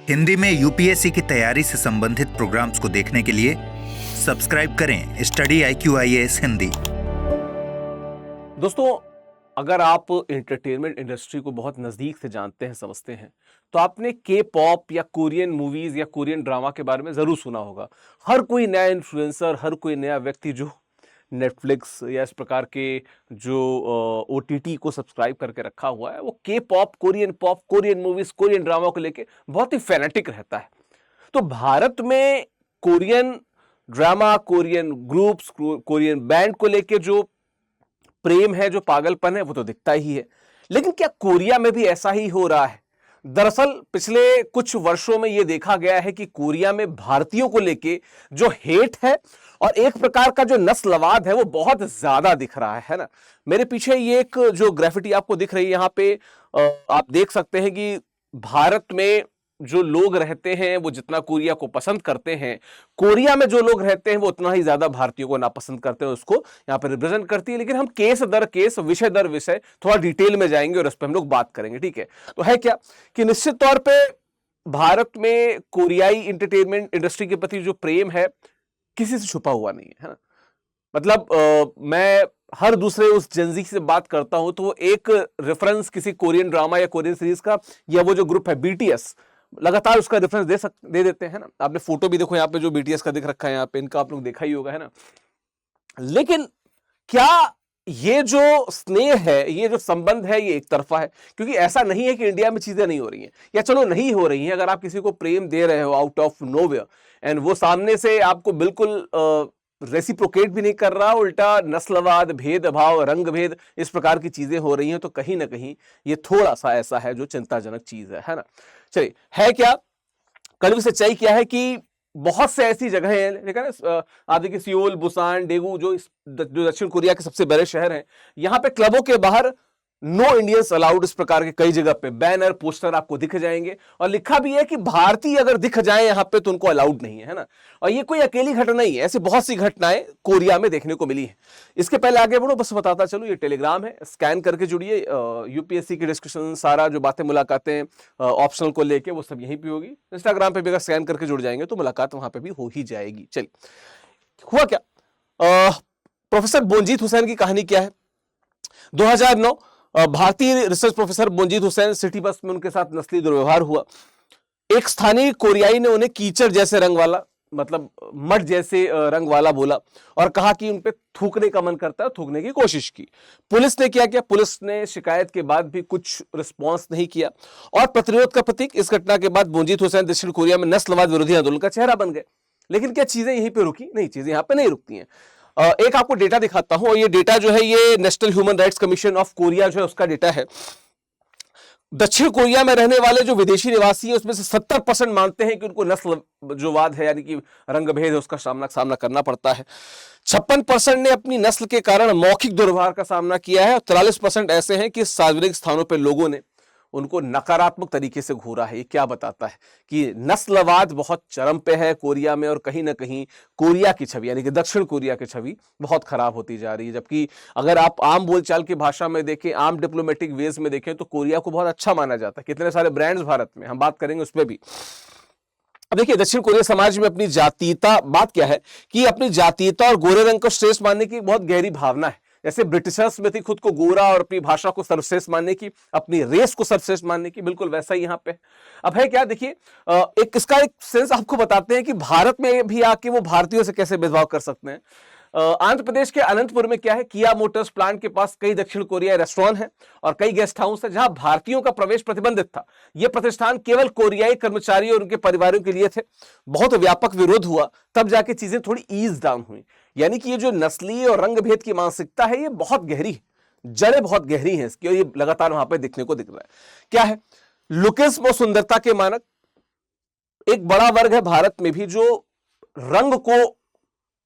हिंदी में यूपीएससी की तैयारी से संबंधित प्रोग्राम्स को देखने के लिए सब्सक्राइब करें स्टडी IQIAS हिंदी। दोस्तों, अगर आप एंटरटेनमेंट इंडस्ट्री को बहुत नज़दीक से जानते हैं, समझते हैं, तो आपने के पॉप या कोरियन मूवीज़ या कोरियन ड्रामा के बारे में ज़रूर सुना होगा। हर कोई नया इन्फ्लुएंसर, हर कोई नया व्यक्ति जो नेटफ्लिक्स या इस प्रकार के जो OTT को सब्सक्राइब करके रखा हुआ है, वो के pop, Korean movies, Korean drama को लेके बहुत ही फैनेटिक रहता है। तो भारत में Korean drama, Korean groups, Korean band को लेके जो प्रेम है, जो पागलपन है, वो तो दिखता ही है। लेकिन क्या कोरिया में भी ऐसा ही हो रहा है? दरअसल पिछले कुछ वर्षों में यह देखा गया है कि कोरिया में भारतीयों को लेके जो हेट है और एक प्रकार का जो नस्लवाद है वो बहुत ज्यादा दिख रहा है ना। मेरे पीछे ये एक जो ग्राफिटी आपको दिख रही है यहाँ पे, आप देख सकते हैं कि भारत में जो लोग रहते हैं वो जितना कोरिया को पसंद करते हैं, कोरिया में जो लोग रहते हैं वो उतना ही ज्यादा भारतीयों को नापसंद करते हैं। उसको यहाँ पर रिप्रेजेंट करती है। लेकिन हम केस दर केस, विषय दर विषय थोड़ा डिटेल में जाएंगे और इस पर हम लोग बात करेंगे, ठीक है। तो है क्या कि निश्चित तौर पे भारत में कोरियाई एंटरटेनमेंट इंडस्ट्री के प्रति जो प्रेम है किसी से छुपा हुआ नहीं है ना। मतलब मैं हर दूसरे उस जेनजी से बात करता हूं तो वो एक रेफरेंस किसी कोरियन ड्रामा या कोरियन सीरीज का, या वो जो ग्रुप है BTS, लगातार उसका रेफरेंस दे देते हैं ना। आपने फोटो भी देखो यहाँ पे जो BTS का दिख रखा है, यहाँ पे इनका आप लोग देखा ही होगा, है ना। लेकिन क्या ये जो स्नेह है, ये जो संबंध है, ये एक तरफा है? क्योंकि ऐसा नहीं है कि इंडिया में चीजें नहीं हो रही हैं, या चलो नहीं हो रही हैं। अगर आप किसी को प्रेम दे रहे हो आउट ऑफ नोवेयर एंड वो सामने से आपको बिल्कुल रेसिप्रोकेट भी नहीं कर रहा, उल्टा नस्लवाद, भेदभाव, रंग भेद, इस प्रकार की चीजें हो रही हैं, तो कहीं ना कहीं ये थोड़ा सा ऐसा है जो चिंताजनक चीज है ना। चलिए, है क्या, कड़वी सच्चाई क्या है कि बहुत से ऐसी जगह हैं, देखा ना, आप देखिए सियोल, बुसान, डेगू, जो दक्षिण कोरिया के सबसे बड़े शहर हैं, यहाँ पे क्लबों के बाहर नो इंडियंस अलाउड, इस प्रकार के कई जगह पे बैनर, पोस्टर आपको दिख जाएंगे और लिखा भी है कि भारतीय अगर दिख जाए यहाँ पे तो उनको अलाउड नहीं है ना। और ये कोई अकेली घटना ही है, ऐसी बहुत सी घटनाएं कोरिया में देखने को मिली है। इसके पहले आगे बढ़ो, बस बताता चलो, ये टेलीग्राम है, स्कैन करके जुड़िए। UPSC की डिस्कशन, सारा जो बातें, मुलाकातें ऑप्शनल को लेके, वो सब यहीं पे होगी। इंस्टाग्राम पे भी अगर स्कैन करके जुड़ जाएंगे तो मुलाकात वहां पे भी हो ही जाएगी। चलिए, हुआ क्या, प्रोफेसर बोनजीत हुसैन की कहानी क्या है। 2009 भारतीय research professor Bonojit Hussain, city bus में उनके साथ नस्ली दुर्व्यवहार हुआ। एक स्थानीय कोरियाई ने उन्हें कीचड़ जैसे रंग वाला, मतलब मड जैसे रंग वाला बोला और कहा कि उन पे थूकने का मन करता है, थूकने की कोशिश की। पुलिस ने क्या किया, पुलिस ने शिकायत के बाद भी कुछ रिस्पांस नहीं किया और प्रतिरोध का प्रतीक इस घटना के बाद बोनजीत हुसैन दक्षिण कोरिया में नस्लवाद विरोधी आंदोलन का चेहरा बन गए। लेकिन क्या चीजें यहीं पे रुकी? नहीं, चीजें यहां पे नहीं रुकती हैं। एक आपको डेटा दिखाता हूं, और ये डेटा जो है ये national human rights commission of Korea जो है उसका डेटा है। दक्षिण कोरिया में रहने वाले जो विदेशी निवासी हैं उसमें से 70% मानते हैं कि उनको नस्लवाद है, यानी कि रंग भेद है, उसका सामना करना पड़ता है। 56% ने अपनी नस्ल के कारण मौखिक दुर्व्यवहार का सामना किया है और 43% ऐसे हैं कि सार्वजनिक स्थानों पर लोगों ने उनको नकारात्मक तरीके से घूरा है। ये क्या बताता है कि नस्लवाद बहुत चरम पे है कोरिया में, और कहीं ना कहीं कोरिया की छवि, यानी कि दक्षिण कोरिया की छवि बहुत खराब होती जा रही है। जबकि अगर आप आम बोलचाल की भाषा में देखें, आम डिप्लोमेटिक वेज में देखें, तो कोरिया को बहुत अच्छा माना जाता है। कितने सारे ब्रांड्स भारत में, हम बात करेंगे उस पर भी। अब देखिए, दक्षिण कोरिया समाज में अपनी जातीयता, बात क्या है कि अपनी जातीयता और गोरे रंग को श्रेष्ठ मानने की बहुत गहरी भावना है। जैसे ब्रिटिशर्स में थी खुद को गोरा और अपनी भाषा को सर्वश्रेष्ठ मानने की, अपनी रेस को सर्वश्रेष्ठ मानने की, बिल्कुल वैसा ही यहाँ पे। अब है क्या, देखिए, इसका एक सेंस आपको बताते हैं कि भारत में भी आके वो भारतीयों से कैसे भेदभाव कर सकते हैं। आंध्र प्रदेश के अनंतपुर में क्या है, किया मोटर्स प्लांट के पास कई दक्षिण कोरियाई रेस्टोरेंट हैं और कई गेस्ट हाउस है जहां भारतीयों का प्रवेश प्रतिबंधित था। यह प्रतिष्ठान केवल कोरियाई कर्मचारियों और उनके परिवारों के लिए थे। बहुत व्यापक विरोध हुआ, तब जाके चीजें थोड़ी ईज डाउन हुई। यानी कि ये जो नस्ली और रंग भेद की मानसिकता है, ये बहुत गहरी है, जड़ें बहुत गहरी हैं इसकी, और ये लगातार वहां पर दिखने को दिख रहा है। क्या है, लुकिज्म और सुंदरता के मानक, एक बड़ा वर्ग है भारत में भी जो रंग को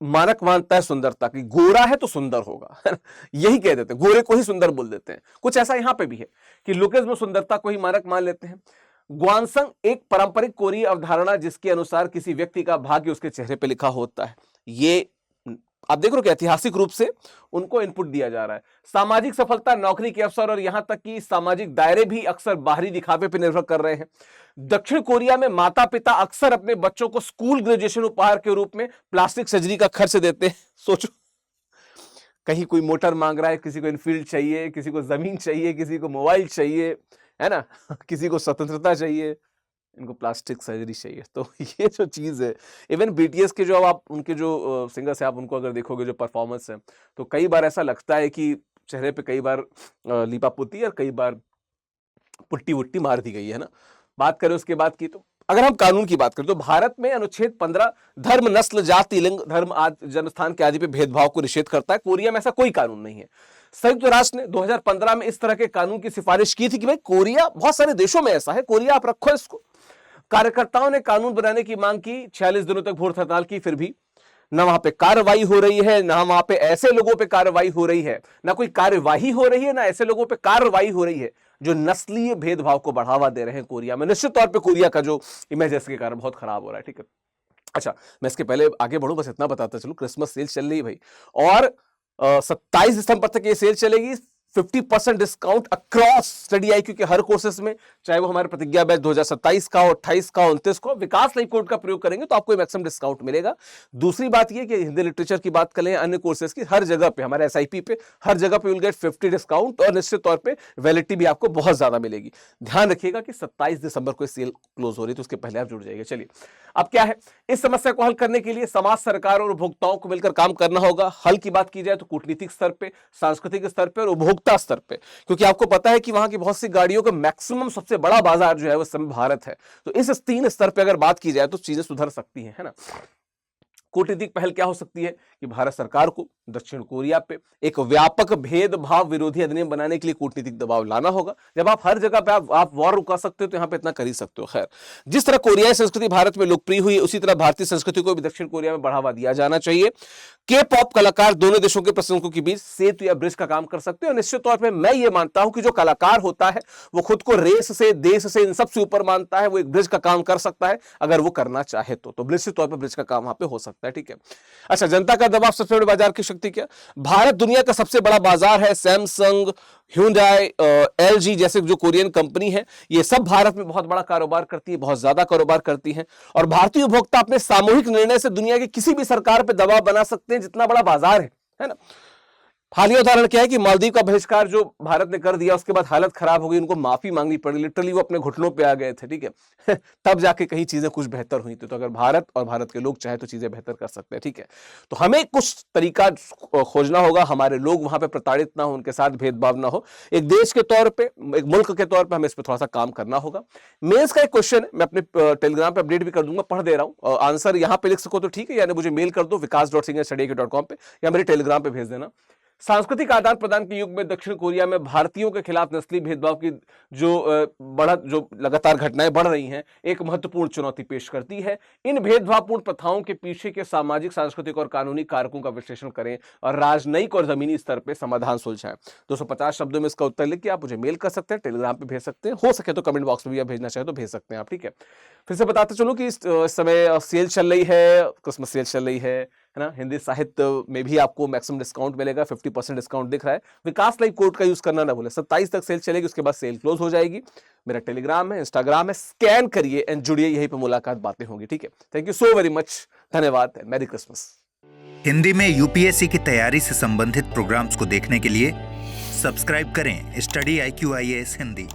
मानक मानता है सुंदरता की। गोरा है तो सुंदर होगा, यही कह देते हैं, गोरे को ही सुंदर बोल देते हैं। कुछ ऐसा यहां पे भी है कि लुकिज्म, सुंदरता को ही मानक मान लेते हैं। ग्वानसंग एक पारंपरिक कोरियाई अवधारणा जिसके अनुसार किसी व्यक्ति का भाग्य उसके चेहरे पे लिखा होता है। ये आप देख रहे हो कि ऐतिहासिक रूप से उनको इनपुट दिया जा रहा है। सामाजिक सफलता, नौकरी के अवसर और यहां तक कि सामाजिक दायरे भी अक्सर बाहरी दिखावे पर निर्भर कर रहे हैं। दक्षिण कोरिया में माता पिता अक्सर अपने बच्चों को स्कूल ग्रेजुएशन उपहार के रूप में प्लास्टिक सर्जरी का खर्च देते हैं। सोचो, कहीं कोई मोटर मांग रहा है, किसी को इनफील्ड चाहिए, किसी को जमीन चाहिए, किसी को मोबाइल चाहिए, है ना, किसी को स्वतंत्रता चाहिए, इनको प्लास्टिक सर्जरी चाहिए। तो ये जो चीज है, इवन बीटीएस के जो अब आप उनके जो सिंगर्स हैं, आप उनको अगर देखोगे जो परफॉर्मेंस है, तो कई बार ऐसा लगता है कि चेहरे पे कई बार लीपा पुती और कई बार पुट्टी वुट्टी मार दी गई है ना। बात करें उसके बाद की, तो अगर हम कानून की बात करें तो भारत में अनुच्छेद 15 धर्म, नस्ल, जाति, लिंग, धर्म आदि, जन्मस्थान के आदि पे भेदभाव को निषेध करता है। कोरिया में ऐसा कोई कानून नहीं है। संयुक्त राष्ट्र ने 2015 में इस तरह के कानून की सिफारिश की थी कि भाई कोरिया, बहुत सारे देशों में ऐसा है, कोरिया आप रखो इसको। कार्यकर्ताओं ने कानून बनाने की मांग की, 46 दिनों तक भूख हड़ताल की, फिर भी ना वहां पे कार्रवाई हो रही है, ना वहां पे ऐसे लोगों पे कार्रवाई हो रही है, ना कोई कार्यवाही हो रही है, ना ऐसे लोगों पे कार्रवाई हो रही है जो नस्लीय भेदभाव को बढ़ावा दे रहे हैं कोरिया में। निश्चित तौर पे कोरिया का जो इमेज है इसके कारण बहुत खराब हो रहा है। ठीक है, अच्छा, मैं इसके पहले आगे बढ़ूं, बस इतना बताता चलूं, क्रिसमस सेल चल रही है भाई, और 27 दिसंबर तक ये सेल चलेगी। 50% डिस्काउंट अक्रॉस स्टडी आईक्यू के हर कोर्सेस में, चाहे वो हमारे प्रतिज्ञा बैच 2027 का हो, 28 का, 29 का, विकास लाइव कोड का प्रयोग करेंगे तो आपको मैक्सिमम डिस्काउंट मिलेगा। दूसरी बात ये कि हिंदी लिटरेचर की बात करें, अन्य कोर्सेज की, हर जगह पे, हमारे एसआईपी पे हर जगह पे विल गेट 50 डिस्काउंट, और निश्चित तौर पे वैलिडिटी भी आपको बहुत ज्यादा मिलेगी। ध्यान रखिएगा कि 27 दिसंबर को सेल क्लोज हो रही है, तो उसके पहले आप जुड़ जाइए। चलिए, अब क्या है, इस समस्या को हल करने के लिए समाज, सरकार और उपभोक्ताओं को मिलकर काम करना होगा। हल की बात की जाए तो कूटनीतिक स्तर पे, सांस्कृतिक स्तर पे और उपभोक्ता स्तर पे, क्योंकि आपको पता है कि वहां की बहुत सी गाड़ियों का मैक्सिमम सबसे बड़ा बाजार जो है वो समय भारत है। तो इस 3 स्तर पे अगर बात की जाए तो चीजें सुधर सकती हैं, है ना। कूटनीतिक पहल क्या हो सकती है कि भारत सरकार को दक्षिण कोरिया पे एक व्यापक भेदभाव विरोधी अधिनियम बनाने के लिए कूटनीतिक दबाव लाना होगा। जब आप हर जगह पे आप वॉर रुका सकते हो तो यहां पे इतना कर ही सकते हो। खैर, जिस तरह कोरियाई संस्कृति भारत में लोकप्रिय हुई, उसी तरह भारतीय संस्कृति को भी दक्षिण कोरिया में बढ़ावा दिया जाना चाहिए। के पॉप कलाकार दोनों देशों के प्रसंगों के बीच सेतु या ब्रिज का काम कर सकते हैं। और निश्चित तौर पर मैं ये मानता हूं कि जो कलाकार होता है वो खुद को रेस से, देश से, इन सबसे ऊपर मानता है, वो एक ब्रिज का काम कर सकता है अगर वो करना चाहे तो निश्चित तौर पर ब्रिज का काम वहां पे हो सकता है। ठीक है, अच्छा, जनता का दबाव, सबसे बड़ी बाजार की शक्ति क्या? भारत दुनिया का सबसे बड़ा बाजार है। सैमसंग, ह्यूंडई, एलजी जैसे जो कोरियन कंपनी है, ये सब भारत में बहुत बड़ा कारोबार करती है, बहुत ज्यादा कारोबार करती है। और भारतीय उपभोक्ता अपने सामूहिक निर्णय से दुनिया की किसी भी सरकार पर दबाव बना सकते हैं, जितना बड़ा बाजार है ना। हालिया उदाहरण क्या है कि मालदीव का बहिष्कार जो भारत ने कर दिया, उसके बाद हालत खराब हो गई, उनको माफी मांगनी पड़ी, लिटरली वो अपने घुटनों पे आ गए थे। ठीक है तब जाके कहीं चीजें कुछ बेहतर हुई थी। तो अगर भारत और भारत के लोग चाहे तो चीजें बेहतर कर सकते हैं। ठीक है, तो हमें कुछ तरीका खोजना होगा, हमारे लोग वहां पे प्रताड़ित ना हो, उनके साथ भेदभाव ना हो। एक देश के तौर पर, एक मुल्क के तौर पर हमें इस पर थोड़ा सा काम करना होगा। मेंस का एक क्वेश्चन है, मैं अपने टेलीग्राम पे अपडेट भी कर दूंगा, पढ़ दे रहा हूं, आंसर यहां पे लिख सको तो ठीक है, यानी मुझे मेल कर दो vikas.singh@study.com पे, या मेरे टेलीग्राम पे भेज देना। सांस्कृतिक आदान प्रदान के युग में दक्षिण कोरिया में भारतीयों के खिलाफ नस्ली भेदभाव की जो लगातार घटनाएं बढ़ रही हैं, एक महत्वपूर्ण चुनौती पेश करती है। इन भेदभावपूर्ण प्रथाओं के पीछे के सामाजिक, सांस्कृतिक और कानूनी कारकों का विश्लेषण करें और राजनयिक और जमीनी स्तर पर समाधान सुलझाएं। 250 शब्दों में इसका उत्तर लिख के आप मुझे मेल कर सकते हैं, टेलीग्राम पे भेज सकते हैं, हो सके तो कमेंट बॉक्स में भी आप भेजना चाहे तो भेज सकते हैं आप। ठीक है, फिर से बताते चलूं कि इस समय सेल चल रही है, क्रिसमस सेल चल रही है ना। हिंदी साहित्य में भी आपको मैक्सिमम डिस्काउंट मिलेगा, 50% डिस्काउंट दिख रहा है। विकास लाइव कोड का यूज करना ना भूलें। 27 तक सेल चलेगी, उसके बाद सेल क्लोज हो जाएगी। मेरा टेलीग्राम है, इंस्टाग्राम है, स्कैन करिए एंड जुड़िए, यहीं पे मुलाकात, बातें होंगी। ठीक है, thank you so very much, धन्यवाद, मैरी क्रिसमस। हिंदी में यूपीएससी की तैयारी से संबंधित प्रोग्राम्स को देखने के लिए सब्सक्राइब करें स्टडी IQ IAS हिंदी।